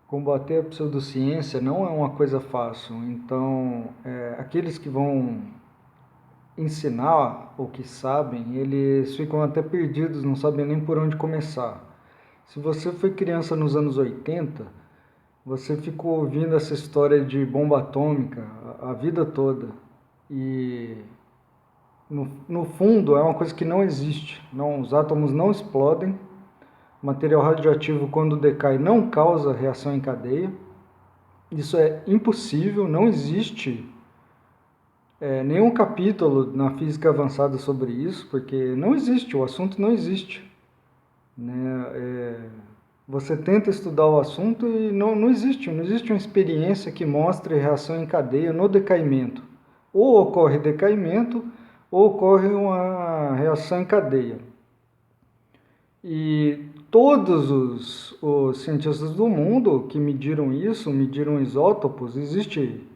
Combater a pseudociência não é uma coisa fácil. Então, aqueles que vão ensinar o que sabem, eles ficam até perdidos, não sabem nem por onde começar. Se você foi criança nos anos 80, você ficou ouvindo essa história de bomba atômica a vida toda. E no fundo é uma coisa que não existe. Não, os átomos não explodem. O material radioativo, quando decai, não causa reação em cadeia. Isso é impossível, não existe nenhum capítulo na física avançada sobre isso, porque não existe, o assunto não existe. Né? Você tenta estudar o assunto e não existe uma experiência que mostre reação em cadeia no decaimento. Ou ocorre decaimento, ou ocorre uma reação em cadeia. E todos os cientistas do mundo que mediram isso, mediram isótopos, existe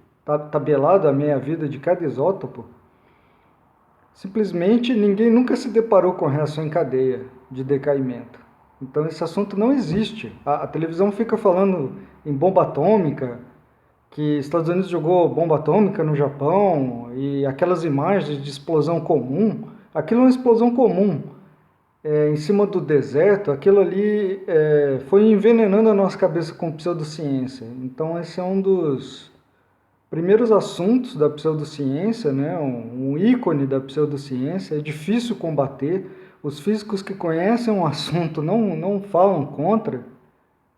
tabelado a meia-vida de cada isótopo. Simplesmente ninguém nunca se deparou com reação em cadeia de decaimento. Então esse assunto não existe. A televisão fica falando em bomba atômica, que Estados Unidos jogou bomba atômica no Japão, e aquelas imagens de explosão comum. Aquilo é uma explosão comum. Em cima do deserto, aquilo ali foi envenenando a nossa cabeça com pseudociência. Então esse é um dos primeiros assuntos da pseudociência, né? Um ícone da pseudociência. É difícil combater. Os físicos que conhecem um assunto não falam contra.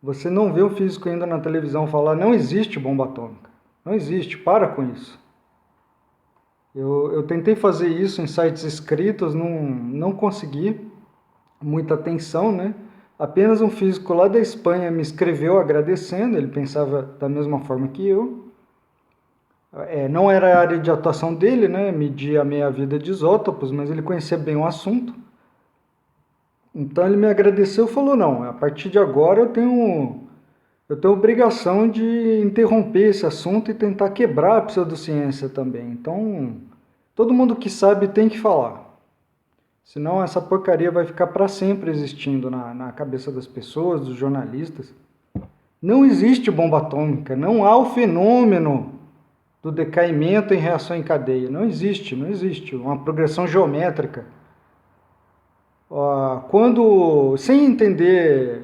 Você não vê um físico indo na televisão falar: não existe bomba atômica. Não existe, para com isso. Eu tentei fazer isso em sites escritos, não consegui muita atenção, né? Apenas um físico lá da Espanha me escreveu agradecendo, ele pensava da mesma forma que eu. Não era a área de atuação dele, né? Medir a meia-vida de isótopos, mas ele conhecia bem o assunto. Então ele me agradeceu e falou: não, a partir de agora eu tenho obrigação de interromper esse assunto e tentar quebrar a pseudociência também. Então, todo mundo que sabe tem que falar. Senão essa porcaria vai ficar para sempre existindo na cabeça das pessoas, dos jornalistas. Não existe bomba atômica, não há o fenômeno do decaimento em reação em cadeia. Não existe uma progressão geométrica. Sem entender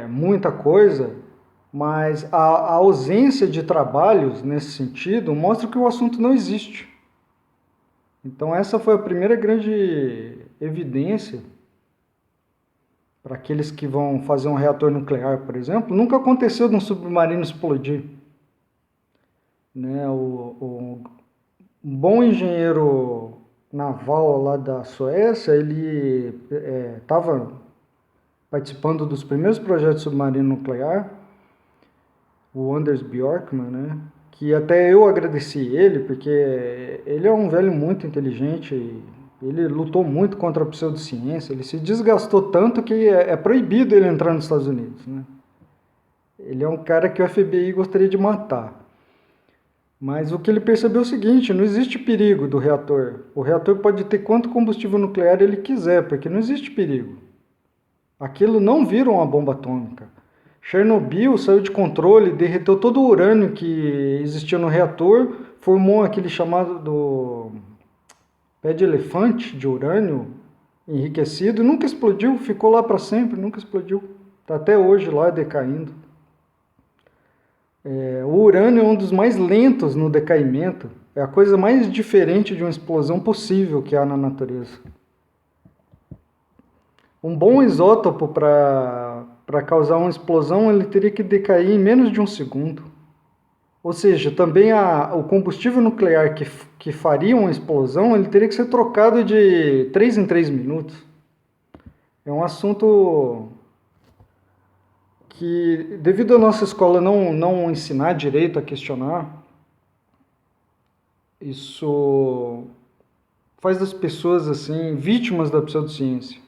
muita coisa, mas a ausência de trabalhos nesse sentido mostra que o assunto não existe. Então essa foi a primeira grande evidência para aqueles que vão fazer um reator nuclear, por exemplo. Nunca aconteceu de um submarino explodir. Né? Um bom engenheiro naval lá da Suécia, ele estava participando dos primeiros projetos de submarino nuclear, o Anders Bjorkman, né? Que até eu agradeci ele, porque ele é um velho muito inteligente, ele lutou muito contra a pseudociência, ele se desgastou tanto que é proibido ele entrar nos Estados Unidos, né? Ele é um cara que o FBI gostaria de matar. Mas o que ele percebeu é o seguinte: não existe perigo do reator. O reator pode ter quanto combustível nuclear ele quiser, porque não existe perigo. Aquilo não vira uma bomba atômica. Chernobyl saiu de controle, derreteu todo o urânio que existia no reator, formou aquele chamado do pé de elefante de urânio enriquecido, e nunca explodiu, ficou lá para sempre, nunca explodiu. Está até hoje lá decaindo. O urânio é um dos mais lentos no decaimento, é a coisa mais diferente de uma explosão possível que há na natureza. Um bom isótopo para causar uma explosão, ele teria que decair em menos de um segundo. Ou seja, também o combustível nuclear que faria uma explosão, ele teria que ser trocado de 3 em 3 minutos. É um assunto que, devido à nossa escola não ensinar direito a questionar, isso faz das pessoas assim vítimas da pseudociência.